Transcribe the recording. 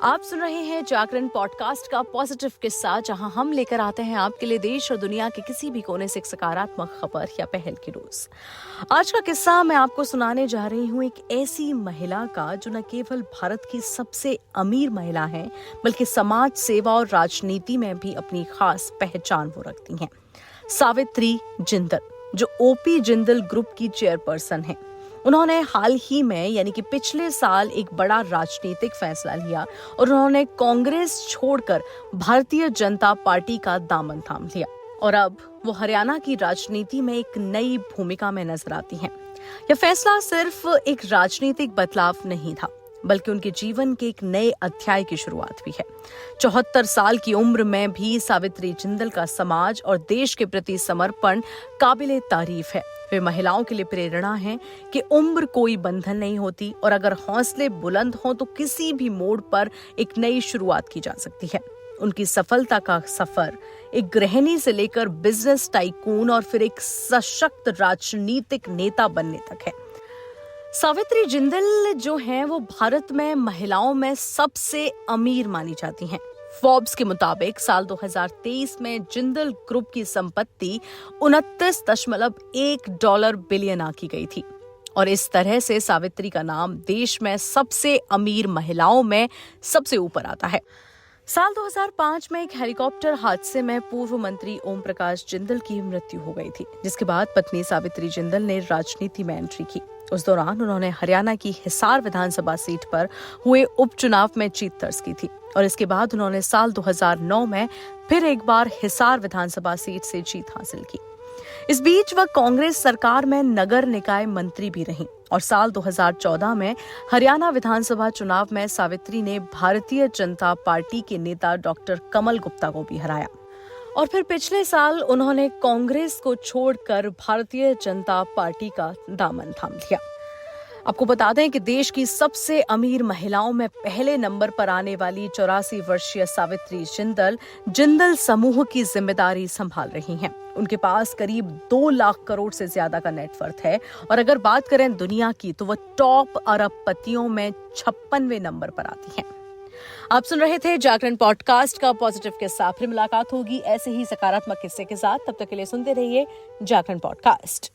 आप सुन रहे हैं जागरण पॉडकास्ट का पॉजिटिव किस्सा, जहां हम लेकर आते हैं आपके लिए देश और दुनिया के किसी भी कोने से एक सकारात्मक खबर या पहल की रोज। आज का किस्सा मैं आपको सुनाने जा रही हूं एक ऐसी महिला का जो न केवल भारत की सबसे अमीर महिला है, बल्कि समाज सेवा और राजनीति में भी अपनी खास पहचान वो रखती हैं। सावित्री जिंदल, जो ओपी जिंदल ग्रुप की चेयरपर्सन है। उन्होंने हाल ही में यानी कि पिछले साल एक बड़ा राजनीतिक फैसला लिया और उन्होंने कांग्रेस छोड़कर भारतीय जनता पार्टी का दामन थाम लिया और अब वो हरियाणा की राजनीति में एक नई भूमिका में नजर आती हैं। यह फैसला सिर्फ एक राजनीतिक बदलाव नहीं था, बल्कि उनके जीवन के एक नए अध्याय की शुरुआत भी है। 74 साल की उम्र में भी सावित्री जिंदल का समाज और देश के प्रति समर्पण काबिले तारीफ है। वे महिलाओं के लिए प्रेरणा हैं कि उम्र कोई बंधन नहीं होती और अगर हौसले बुलंद हों तो किसी भी मोड़ पर एक नई शुरुआत की जा सकती है। उनकी सफलता का सफर एक गृहिणी से लेकर बिजनेस टाइकून और फिर एक सशक्त राजनीतिक नेता बनने तक है। सावित्री जिंदल जो हैं वो भारत में महिलाओं में सबसे अमीर मानी जाती हैं। फोर्ब्स के मुताबिक साल 2023 में जिंदल ग्रुप की संपत्ति $29.1 बिलियन आंकी गई थी और इस तरह से सावित्री का नाम देश में सबसे अमीर महिलाओं में सबसे ऊपर आता है। साल 2005 में एक हेलीकॉप्टर हादसे में पूर्व मंत्री ओम प्रकाश जिंदल की मृत्यु हो गई थी, जिसके बाद पत्नी सावित्री जिंदल ने राजनीति में एंट्री की। उस दौरान उन्होंने हरियाणा की हिसार विधानसभा सीट पर हुए उपचुनाव में जीत दर्ज की थी और इसके बाद उन्होंने साल 2009 में फिर एक बार हिसार विधानसभा सीट से जीत हासिल की। इस बीच वह कांग्रेस सरकार में नगर निकाय मंत्री भी रहीं और साल 2014 में हरियाणा विधानसभा चुनाव में सावित्री ने भारतीय जनता पार्टी के नेता डॉक्टर कमल गुप्ता को भी हराया और फिर पिछले साल उन्होंने कांग्रेस को छोड़कर भारतीय जनता पार्टी का दामन थाम लिया। आपको बता दें कि देश की सबसे अमीर महिलाओं में पहले नंबर पर आने वाली 84 वर्षीय सावित्री जिंदल जिंदल समूह की जिम्मेदारी संभाल रही हैं। उनके पास करीब 2 लाख करोड़ से ज्यादा का नेटवर्थ है और अगर बात करें दुनिया की तो वह टॉप अरबपतियों में 56वें नंबर पर आती हैं। आप सुन रहे थे जागरण पॉडकास्ट का पॉजिटिव किस्सा। फिर मुलाकात होगी ऐसे ही सकारात्मक किस्से के साथ। तब तक के लिए सुनते रहिए जागरण पॉडकास्ट।